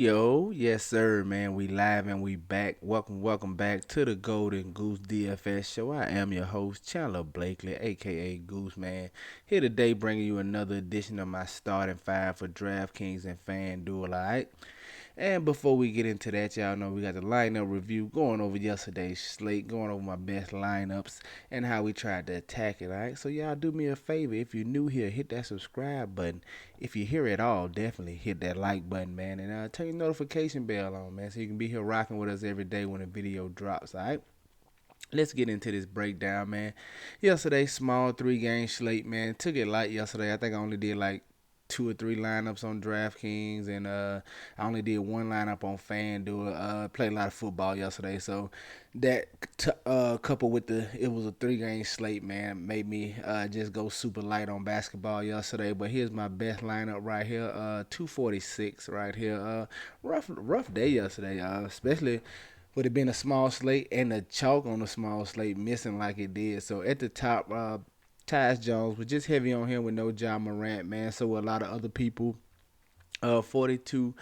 Yo, yes sir, man. We live and we back. Welcome back to the Golden Goose DFS show. I am your host, Chandler Blakely, aka Goose Man. Here today bringing you another edition of my starting five for Draftkings and Fanduel, alright? And before we get into that, y'all know we got the lineup review going over yesterday's slate, going over my best lineups and how we tried to attack it, alright? So y'all do me a favor, if you're new here, hit that subscribe button. If you're here at all, definitely hit that like button, man, and turn your notification bell on, man, so you can be here rocking with us every day when a video drops, alright? Let's get into this breakdown, man. Yesterday, small 3 game slate, man. Took it light yesterday. I think I only did like 2 or 3 lineups on DraftKings, and I only did one lineup on FanDuel. Played a lot of football yesterday, so that coupled with it was a 3 game slate, man, made me just go super light on basketball yesterday. But here's my best lineup right here, 246 right here. Rough day yesterday, especially with it being a small slate and the chalk on the small slate missing like it did. So at the top, Tyus Jones was just heavy on him with no John Morant, man. So a lot of other people, 42%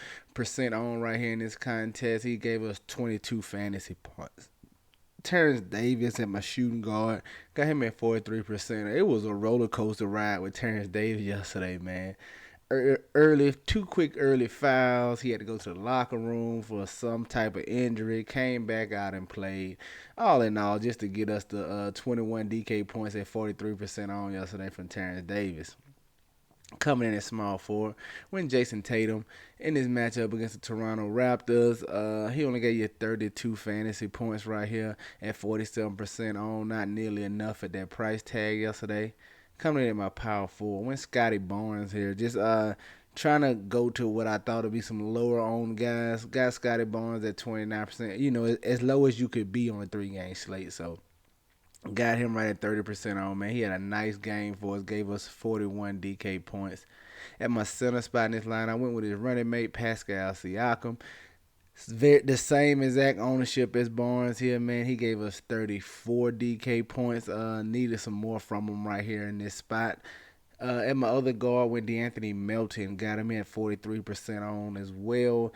on right here in this contest. He gave us 22 fantasy points. Terrence Davis at my shooting guard got him at 43%. It was a roller coaster ride with Terrence Davis yesterday, man. Early, two quick early fouls. He had to go to the locker room for some type of injury. Came back out and played. All in all, just to get us the 21 DK points at 43% on yesterday from Terrence Davis. Coming in at small forward, when Jason Tatum in his matchup against the Toronto Raptors, he only gave you 32 fantasy points right here at 47% on. Not nearly enough at that price tag yesterday. Coming in at my power forward, when Scotty Barnes here, just trying to go to what I thought would be some lower owned guys. Got Scotty Barnes at 29%. You know, as low as you could be on a 3 game slate. So got him right at 30% on, man. He had a nice game for us, gave us 41 DK points. At my center spot in this line, I went with his running mate, Pascal Siakam. The same exact ownership as Barnes here, man. He gave us 34 DK points. Needed some more from him right here in this spot. At my other guard, when DeAnthony Melton got him in 43% on as well.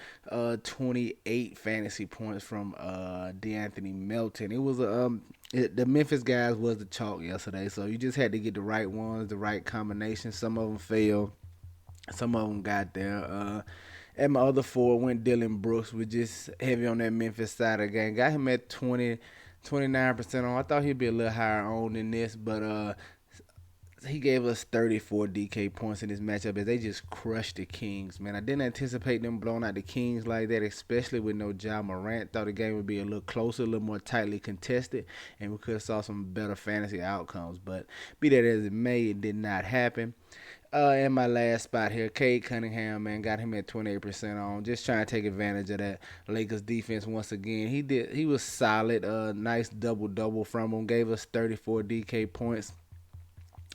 28 fantasy points from DeAnthony Melton. It was the Memphis guys was the chalk yesterday, so you just had to get the right ones, the right combinations. Some of them failed, some of them got there. At my other four, went Dylan Brooks, was just heavy on that Memphis side of the game. Got him at 29% on. I thought he'd be a little higher on than this, but he gave us 34 DK points in this matchup as they just crushed the Kings, man. I didn't anticipate them blowing out the Kings like that, especially with no Ja Morant. Thought the game would be a little closer, a little more tightly contested, and we could have saw some better fantasy outcomes. But be that as it may, it did not happen. In my last spot here, Cade Cunningham, man, got him at 28% on. Just trying to take advantage of that Lakers defense once again. He was solid. Nice double from him. Gave us 34 DK points.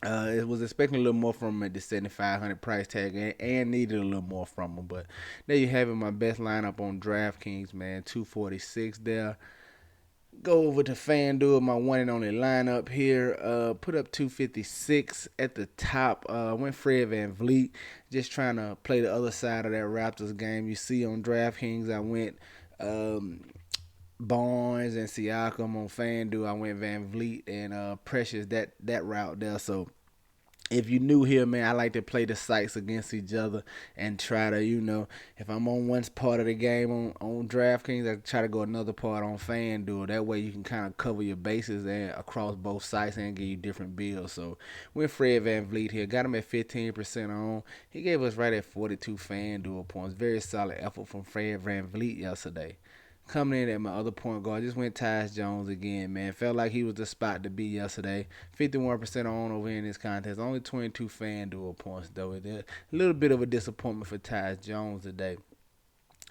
It was expecting a little more from him at the 7,500 price tag and needed a little more from him. But there you have it, my best lineup on DraftKings, man. 246 there. Go over to FanDuel, my one and only lineup here. Put up 256 at the top. Went Fred VanVleet, just trying to play the other side of that Raptors game. You see on DraftKings, I went Barnes and Siakam. On FanDuel, I went VanVleet and Precious that route there. So if you're new here, man, I like to play the sites against each other and try to, if I'm on one part of the game on DraftKings, I try to go another part on FanDuel. That way you can kind of cover your bases and across both sites and give you different builds. So with Fred VanVleet here, got him at 15% on. He gave us right at 42 FanDuel points. Very solid effort from Fred VanVleet yesterday. Coming in at my other point guard, just went Tyus Jones again, man. Felt like he was the spot to be yesterday. 51% on over here in this contest. Only 22 FanDuel points, though. A little bit of a disappointment for Tyus Jones today.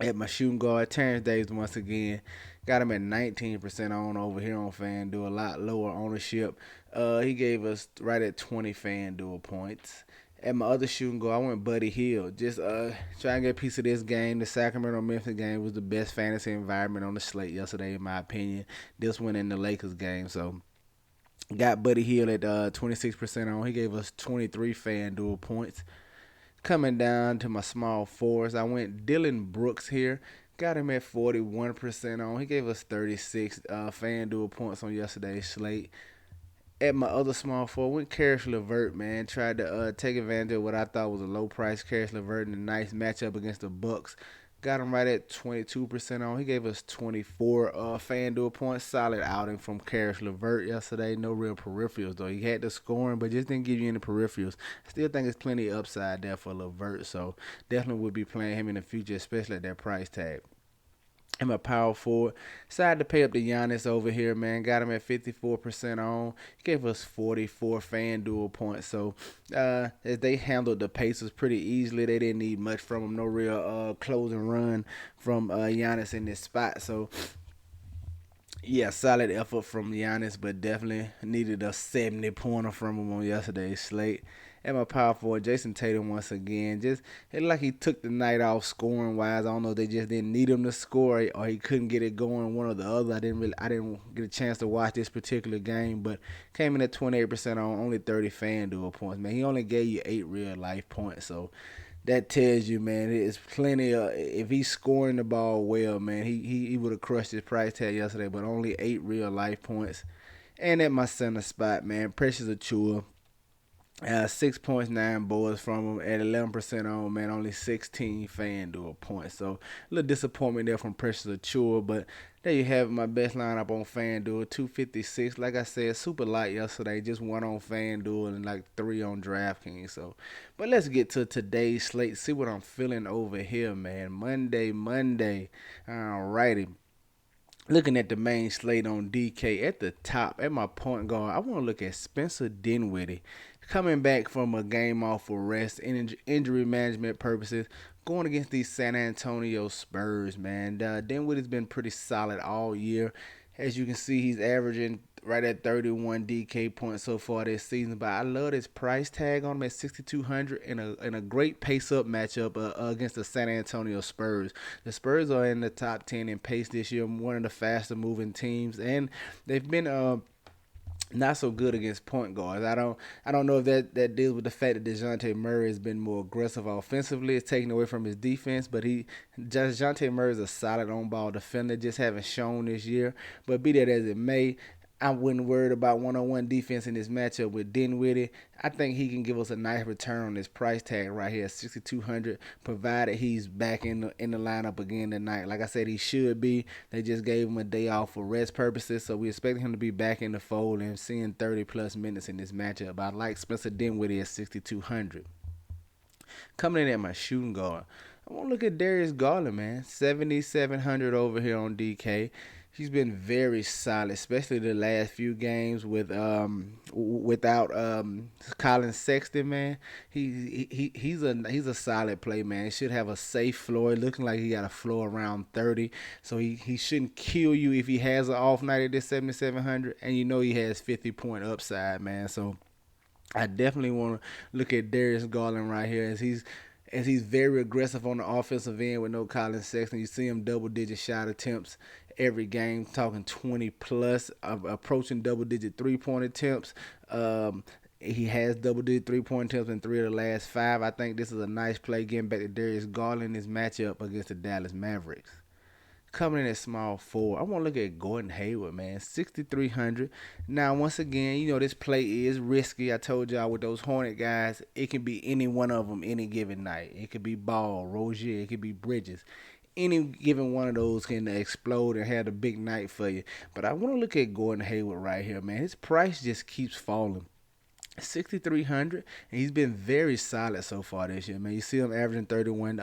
At my shooting guard, Terrence Davis once again. Got him at 19% on over here on FanDuel. A lot lower ownership. He gave us right at 20 FanDuel points. At my other shooting guard, I went Buddy Hield. Just trying to get a piece of this game. The Sacramento-Memphis game was the best fantasy environment on the slate yesterday, in my opinion. This one in the Lakers game. So got Buddy Hield at 26% on. He gave us 23 FanDuel points. Coming down to my small fours, I went Dylan Brooks here. Got him at 41% on. He gave us 36 Fanduel points on yesterday's slate. At my other small four, went Karis LeVert, man. Tried to take advantage of what I thought was a low price Karis LeVert in a nice matchup against the Bucks. Got him right at 22% on. He gave us 24 FanDuel points. Solid outing from Karis LeVert yesterday. No real peripherals, though. He had the scoring, but just didn't give you any peripherals. Still think there's plenty of upside there for LeVert, so definitely would be playing him in the future, especially at that price tag. I'm a power forward. Decided to pay up the Giannis over here, man. Got him at 54% on. He gave us 44 FanDuel points. So, as they handled the Pacers pretty easily, they didn't need much from him. No real closing run from Giannis in this spot. So, yeah, solid effort from Giannis, but definitely needed a 70-pointer from him on yesterday's slate. And my power forward, Jason Tatum, once again, just it like he took the night off scoring wise. I don't know if they just didn't need him to score or he couldn't get it going, one or the other. I didn't get a chance to watch this particular game, but came in at 28% on only 30 FanDuel points. Man, he only gave you 8 real life points, so that tells you, man, it's plenty of. If he's scoring the ball well, man, he would have crushed his price tag yesterday, but only 8 real life points. And at my center spot, man, Precious Achua. 6 points, 9 boards from him at 11% on, man. Only 16 FanDuel points. So, a little disappointment there from Precious Achua. But there you have it, my best lineup on FanDuel. 256. Like I said, super light yesterday. Just 1 on FanDuel and like 3 on Draftkings. So, but let's get to today's slate. See what I'm feeling over here, man. Monday. Alrighty. Looking at the main slate on DK at the top, at my point guard, I want to look at Spencer Dinwiddie. Coming back from a game off for rest, injury management purposes, going against these San Antonio Spurs, man. Dinwiddie's been pretty solid all year. As you can see, he's averaging right at 31 DK points so far this season. But I love his price tag on him at 6,200 in a great pace up matchup against the San Antonio Spurs. The Spurs are in the top 10 in pace this year, one of the faster moving teams, and they've been not so good against point guards. I don't know if that deals with the fact that DeJounte Murray has been more aggressive offensively. It's taken away from his defense, but DeJounte Murray is a solid on-ball defender, just haven't shown this year. But be that as it may, I wouldn't worry about one-on-one defense in this matchup with Dinwiddie. I think he can give us a nice return on this price tag right here, 6,200, provided he's back in the lineup again tonight. Like I said, he should be. They just gave him a day off for rest purposes, so we expect him to be back in the fold and seeing 30-plus minutes in this matchup. I like Spencer Dinwiddie at 6,200. Coming in at my shooting guard, I want to look at Darius Garland, man. 7,700 over here on DK. He's been very solid, especially the last few games without Colin Sexton, man. He's a solid play, man. He should have a safe floor. Looking like he got a floor around 30, so he shouldn't kill you if he has an off night at this 7,700, and you know he has 50-point upside, man. So I definitely want to look at Darius Garland right here as he's very aggressive on the offensive end with no Colin Sexton. You see him double-digit shot attempts every game, talking 20-plus, approaching double-digit three-point attempts. He has double-digit three-point attempts in 3 of the last 5. I think this is a nice play getting back to Darius Garland in this matchup against the Dallas Mavericks. Coming in at small forward, I want to look at Gordon Hayward, man, 6,300. Now, once again, you know, this play is risky. I told y'all with those Hornet guys, it can be any one of them any given night. It could be Ball, Rozier, it could be Bridges. Any given one of those can explode and have a big night for you. But I want to look at Gordon Hayward right here, man. His price just keeps falling. 6,300, and he's been very solid so far this year, man. You see him averaging 31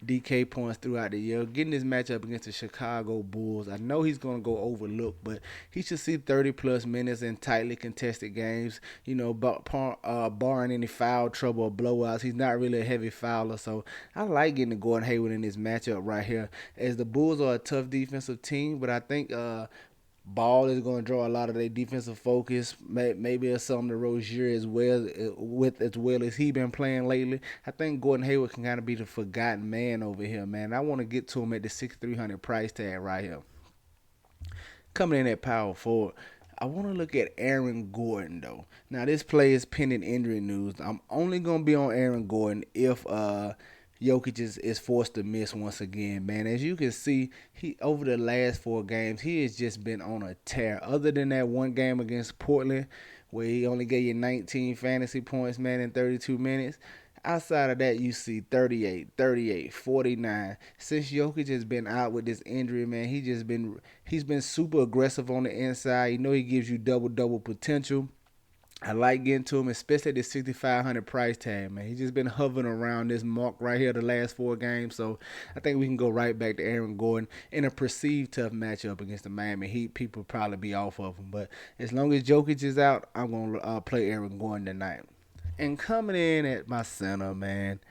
DK points throughout the year. Getting this matchup against the Chicago Bulls, I know he's going to go overlooked, but he should see 30-plus minutes in tightly contested games. You know, barring any foul trouble or blowouts, he's not really a heavy fouler, so I like getting Gordon Hayward in this matchup right here. As the Bulls are a tough defensive team, but I think Ball is going to draw a lot of their defensive focus. Maybe it's something to Rozier as well as he been playing lately. I think Gordon Hayward can kind of be the forgotten man over here, man. I want to get to him at the 6,300 price tag right here. Coming in at power forward, I want to look at Aaron Gordon though. Now this play is pending injury news. I'm only gonna be on Aaron Gordon if Jokic is forced to miss once again, man. As you can see, he over the last 4 games, he has just been on a tear. Other than that one game against Portland, where he only gave you 19 fantasy points, man, in 32 minutes. Outside of that, you see 38, 38, 49. Since Jokic has been out with this injury, man, he's been super aggressive on the inside. You know he gives you double potential. I like getting to him, especially at the 6,500 price tag, man. He's just been hovering around this mark right here the last 4 games. So I think we can go right back to Aaron Gordon in a perceived tough matchup against the Miami Heat. People probably be off of him. But as long as Jokic is out, I'm going to play Aaron Gordon tonight. And coming in at my center, man,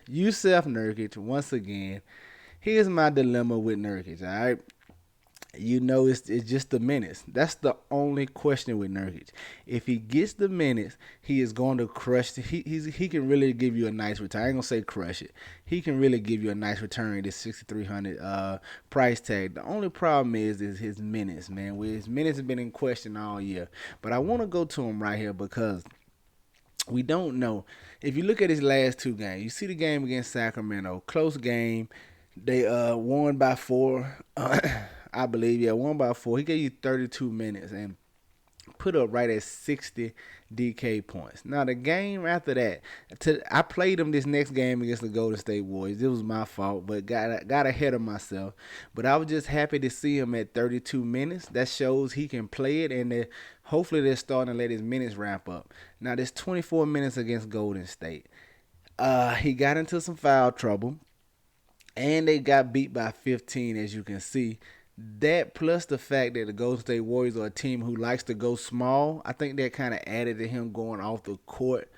Yusef Nurkic, once again. Here's my dilemma with Nurkic, all right? You know it's just the minutes. That's the only question with Nurkic. If he gets the minutes, he is going to crush. He can really give you a nice return. I ain't gonna say crush it. He can really give you a nice return at this 6,300 price tag. The only problem is his minutes, man. His minutes have been in question all year. But I want to go to him right here because we don't know. If you look at his last 2 games, you see the game against Sacramento, close game. They won by 4. I believe, yeah, won by 4. He gave you 32 minutes and put up right at 60 DK points. Now, the game after that, I played him this next game against the Golden State Warriors. It was my fault, but got ahead of myself. But I was just happy to see him at 32 minutes. That shows he can play it, and hopefully they're starting to let his minutes ramp up. Now, this 24 minutes against Golden State. He got into some foul trouble, and they got beat by 15, as you can see. That plus the fact that the Golden State Warriors are a team who likes to go small, I think that kind of added to him going off the court.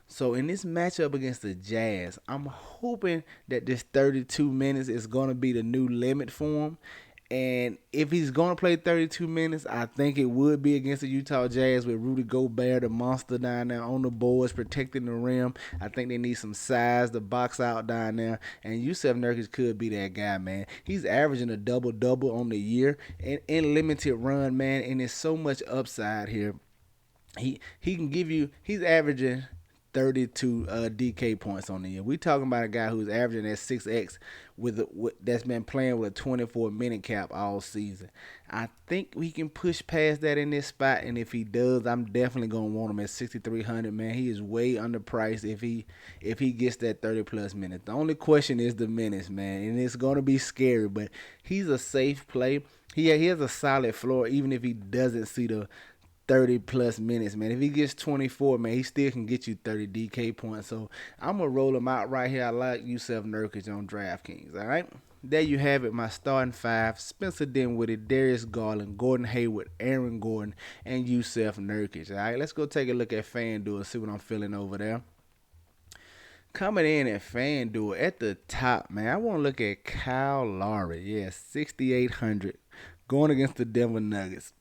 So in this matchup against the Jazz, I'm hoping that this 32 minutes is going to be the new limit for him. And if he's going to play 32 minutes, I think it would be against the Utah Jazz with Rudy Gobert, the monster down there on the boards, protecting the rim. I think they need some size to box out down there. And Yusef Nurkic could be that guy, man. He's averaging a double-double on the year and in limited run, man. And there's so much upside here. He can give you – he's averaging – 32 DK points on the year. We talking about a guy who's averaging that 6x that's been playing with a 24-minute cap all season. I think we can push past that in this spot, and if he does, I'm definitely gonna want him at 6,300. Man, he is way underpriced if he gets that 30+ minutes. The only question is the minutes, man, and it's gonna be scary, but he's a safe play. He has a solid floor, even if he doesn't see the 30+ minutes, man. If he gets 24, man, he still can get you 30 DK points. So I'm going to roll him out right here. I like Yusef Nurkic on DraftKings, all right? There you have it, my starting 5. Spencer Dinwiddie, Darius Garland, Gordon Hayward, Aaron Gordon, and Yusef Nurkic, all right? Let's go take a look at Fanduel and see what I'm feeling over there. Coming in at Fanduel at the top, man, I want to look at Kyle Lowry. Yeah, 6,800 going against the Denver Nuggets.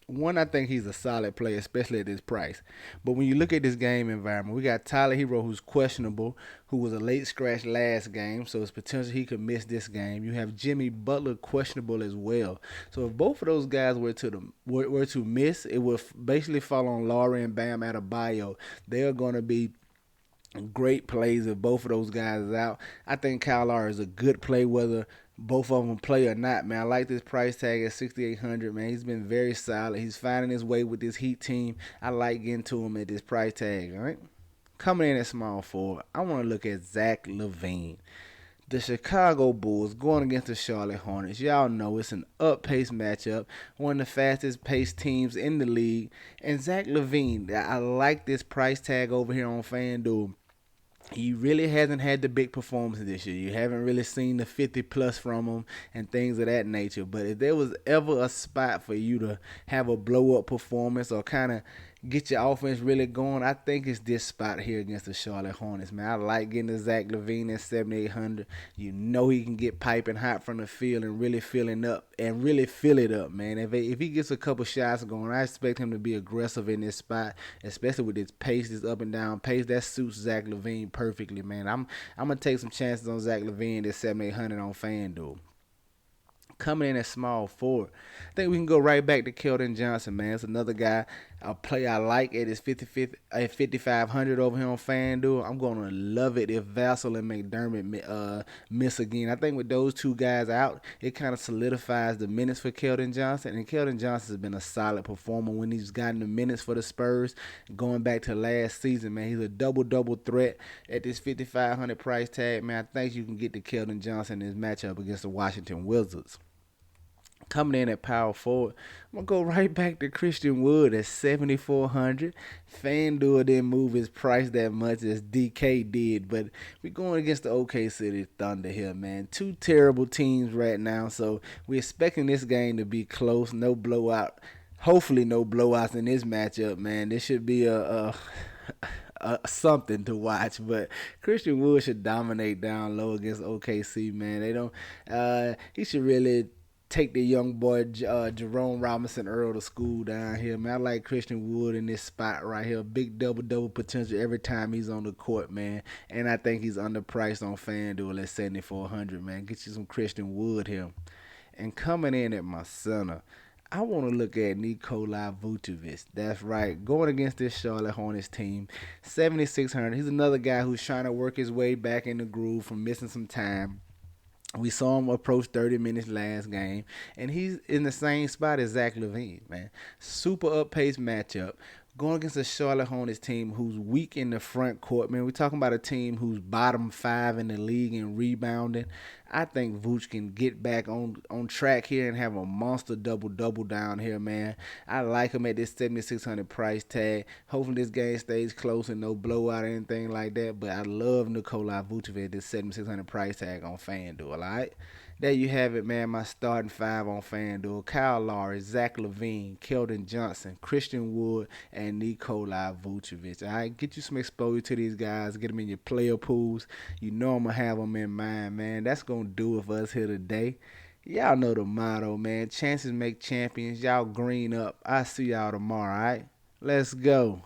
One, I think he's a solid player, especially at this price. But when you look at this game environment, we got Tyler Hero, who's questionable, who was a late scratch last game, so it's potential he could miss this game. You have Jimmy Butler, questionable as well. So if both of those guys were to miss, it would basically fall on Laurie and Bam Adebayo. They are going to be great plays if both of those guys is out. I think Kyle Lowry is a good play, whether both of them play or not, man. I like this price tag at 6,800, man. He's been very solid. He's finding his way with this Heat team. I like getting to him at this price tag, all right? Coming in at small forward, I want to look at Zach LaVine. The Chicago Bulls going against the Charlotte Hornets. Y'all know it's an up-paced matchup, one of the fastest-paced teams in the league. And Zach LaVine, I like this price tag over here on FanDuel. He really hasn't had the big performances this year. You haven't really seen the 50+ from him and things of that nature. But if there was ever a spot for you to have a blow-up performance or kind of get your offense really going, I think it's this spot here against the Charlotte Hornets, man. I like getting to Zach LaVine at 7,800. You know he can get piping hot from the field and really filling up and really fill it up, man. If he gets a couple shots going, I expect him to be aggressive in this spot, especially with his pace, this up and down pace. That suits Zach LaVine perfectly, man. I'm gonna take some chances on Zach LaVine at 7,800 on FanDuel. Coming in at small forward, I think we can go right back to Keldon Johnson, man. It's another guy, a player I like at his 5,500 over here on FanDuel. I'm gonna love it if Vassell and McDermott miss again. I think with those two guys out, it kind of solidifies the minutes for Keldon Johnson. And Keldon Johnson has been a solid performer when he's gotten the minutes for the Spurs. Going back to last season, man, he's a double threat at this 5,500 price tag, man. I think you can get to Keldon Johnson in his matchup against the Washington Wizards. Coming in at power forward, I'm gonna go right back to Christian Wood at 7,400. FanDuel didn't move his price that much as DK did, but we're going against the OK City Thunder here, man. Two terrible teams right now, so we're expecting this game to be close, no blowout. Hopefully, no blowouts in this matchup, man. This should be something to watch, but Christian Wood should dominate down low against OKC, man. They don't. He should really take the young boy Jerome Robinson Earl to school down here, man. I like Christian Wood in this spot right here. Big double potential every time he's on the court, man. And I think he's underpriced on FanDuel at 7,400, man. Get you some Christian Wood here. And coming in at my center, I want to look at Nikola Vucevic. That's right. Going against this Charlotte Hornets team, 7,600. He's another guy who's trying to work his way back in the groove from missing some time. We saw him approach 30 minutes last game, and he's in the same spot as Zach LaVine, man. Super up-paced matchup. Going against a Charlotte Hornets team who's weak in the front court, man. We're talking about a team who's bottom 5 in the league in rebounding. I think Vooch can get back on track here and have a monster double down here, man. I like him at this 7,600 price tag. Hopefully this game stays close and no blowout or anything like that. But I love Nikola Vucevic at this 7,600 price tag on FanDuel, all right? There you have it, man. My starting 5 on FanDuel. Kyle Lowry, Zach LaVine, Keldon Johnson, Christian Wood, and Nikola Vucevic. All right, get you some exposure to these guys. Get them in your player pools. You know I'm going to have them in mind, man. That's going to do it for us here today. Y'all know the motto, man. Chances make champions. Y'all green up. I'll see y'all tomorrow, all right? Let's go.